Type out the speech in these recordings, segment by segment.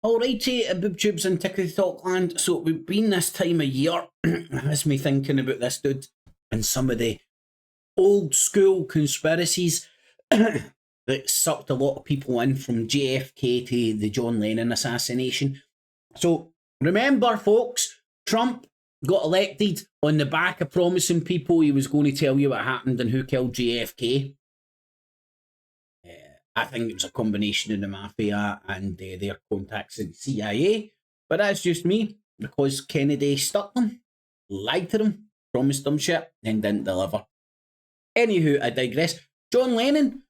Alrighty, BoobTubes and TikTok land. So we've been this time of year, has me thinking about this dude and some of the old school conspiracies that sucked a lot of people in, from JFK to the John Lennon assassination. So remember, folks, Trump got elected on the back of promising people he was going to tell you what happened and who killed JFK. I think it was a combination of the mafia and their contacts in the CIA. But that's just me, because Kennedy stuck them, lied to them, promised them shit, and didn't deliver. Anywho, I digress. John Lennon,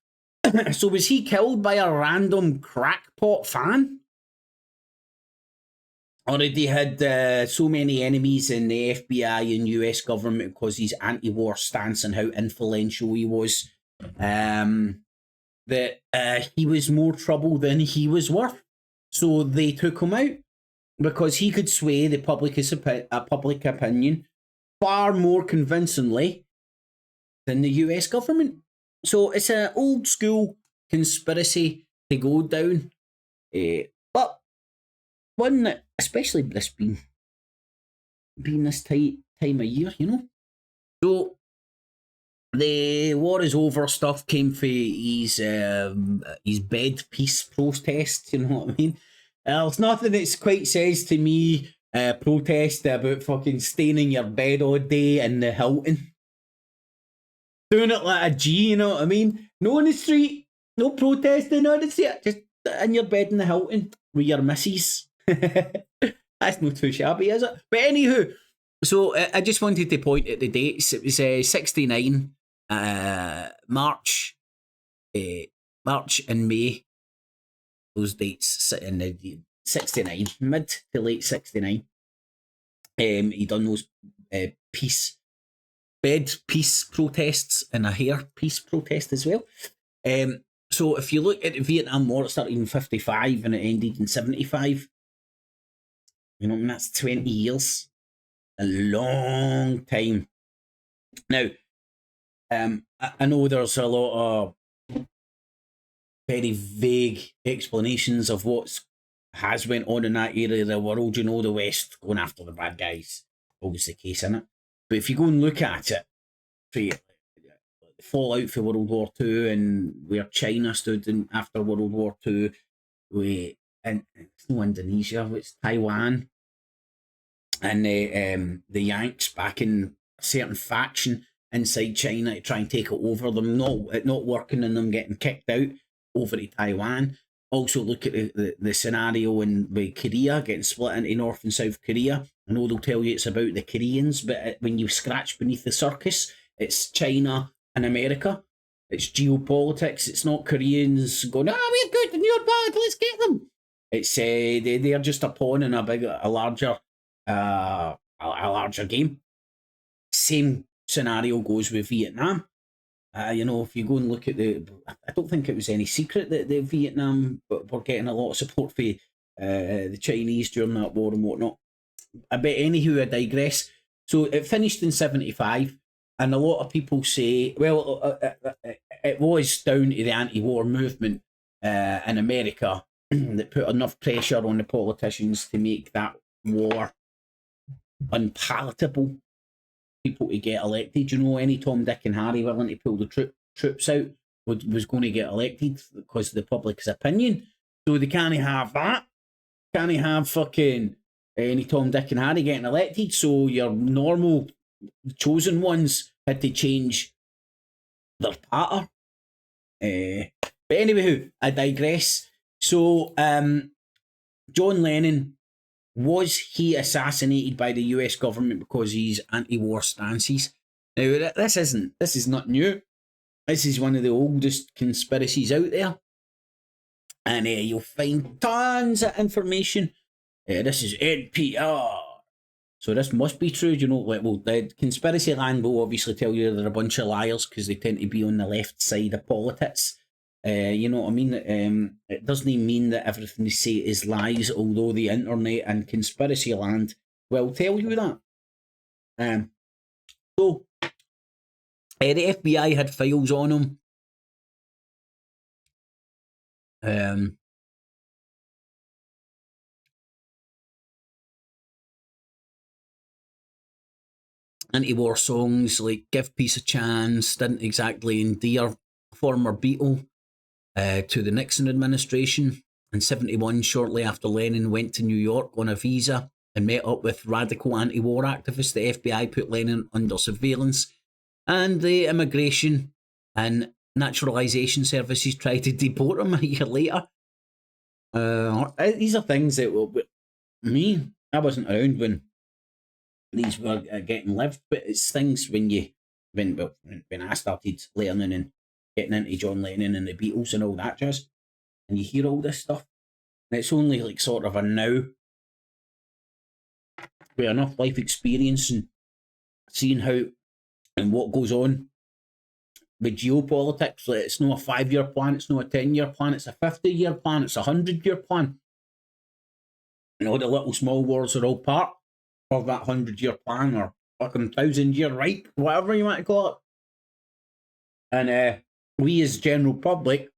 so was he killed by a random crackpot fan? Or had he had so many enemies in the FBI and U.S. government because his anti-war stance and how influential he was, that he was more trouble than he was worth? So they took him out because he could sway the public opinion far more convincingly than the US government. So it's an old school conspiracy to go down. But one that, especially this being this time of year, you know. So the war is over stuff came for his bed peace protest, you know what I mean? There's nothing that's quite says to me protest about fucking staying in your bed all day in the Hilton. Doing it like a G, you know what I mean? No on the street, no protesting on the street, just in your bed in the Hilton with your missus. That's not too shabby, is it? But anywho, so I just wanted to point at the dates. It was 69, March and May. Those dates in the 69, mid to late 69. He done those bed peace protests and a hair peace protest as well. So if you look at the Vietnam War, it started in 55 and it ended in 75. You know, and that's 20 years. A long time. Now, I know there's a lot of very vague explanations of what has went on in that area of the world. You know, the West going after the bad guys. Always the case, isn't it? But if you go and look at it, the fallout for World War II and where China stood in after World War II, and it's no Indonesia, it's Taiwan, and the Yanks backing a certain faction inside China to try and take it over, them not working and them getting kicked out over to Taiwan. Also look at the scenario with Korea getting split into North and South Korea. I know they'll tell you it's about the Koreans, but when you scratch beneath the surface, it's China and America. It's geopolitics. It's not Koreans going, we're good and you're bad, let's get them. It's they're just a pawn in a larger game. Same scenario goes with Vietnam. You know, if you go and look at I don't think it was any secret that the Vietnam were getting a lot of support for the Chinese during that war and whatnot. But anywho, I digress. So it finished in 75, and a lot of people say, well, it was down to the anti-war movement in America that put enough pressure on the politicians to make that war unpalatable. People to get elected. You know, any Tom, Dick and Harry willing to pull the troops out was going to get elected because of the public's opinion. So they can't have that. Can't have fucking any Tom, Dick and Harry getting elected. So your normal chosen ones had to change their patter. But anyway, I digress. So John Lennon, was he assassinated by the US government because he's anti-war stances? Now, this is not new. This is one of the oldest conspiracies out there. And you'll find tons of information. This is NPR. So this must be true. You know, well, the conspiracy land will obviously tell you they're a bunch of liars because they tend to be on the left side of politics. You know what I mean? It doesn't mean that everything they say is lies, although the internet and conspiracy land will tell you that. So, the FBI had files on him. anti-war songs like Give Peace a Chance didn't exactly endear former Beatle to the Nixon administration. In 1971, shortly after Lennon went to New York on a visa and met up with radical anti-war activists, the FBI put Lennon under surveillance, and the Immigration and Naturalization Services tried to deport him a year later. These are things that me, I wasn't around when these were getting lived, but it's things when I started learning and getting into John Lennon and the Beatles and all that jazz, and you hear all this stuff, and it's only like sort of a now with enough life experience and seeing how and what goes on with geopolitics. Like, it's not a 5-year plan, it's not a 10-year plan, it's a 50-year plan, it's a 100-year plan. And all the little small wars are all part of that 100-year plan or fucking 1,000-year right, whatever you want to call it. And we as general public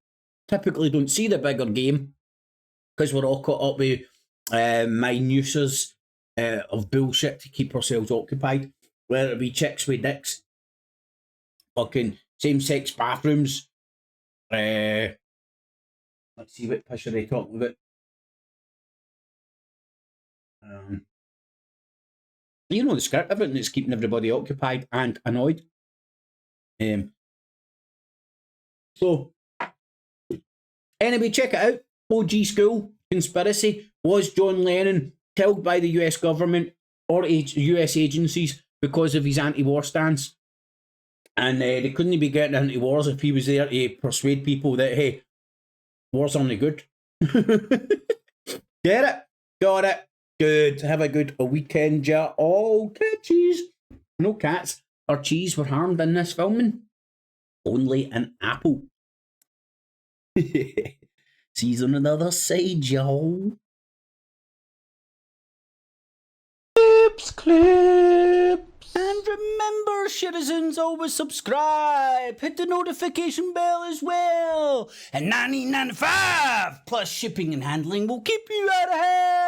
typically don't see the bigger game because we're all caught up with minuses of bullshit to keep ourselves occupied, whether it be chicks with dicks, fucking same-sex bathrooms. Let's see, what pish are they talking about? You know the script, everything that's keeping everybody occupied and annoyed. So, anyway, check it out. OG School Conspiracy. Was John Lennon killed by the U.S. government or U.S. agencies because of his anti-war stance? And they couldn't be getting into wars if he was there to persuade people that, hey, war's only good. Get it? Got it. Good. Have a good weekend, ja. Oh, catchies. No cats or cheese were harmed in this filming. Only an apple. See you on another side, y'all. Clips. And remember, citizens, always subscribe. Hit the notification bell as well. And $19.95 plus shipping and handling will keep you out of hell.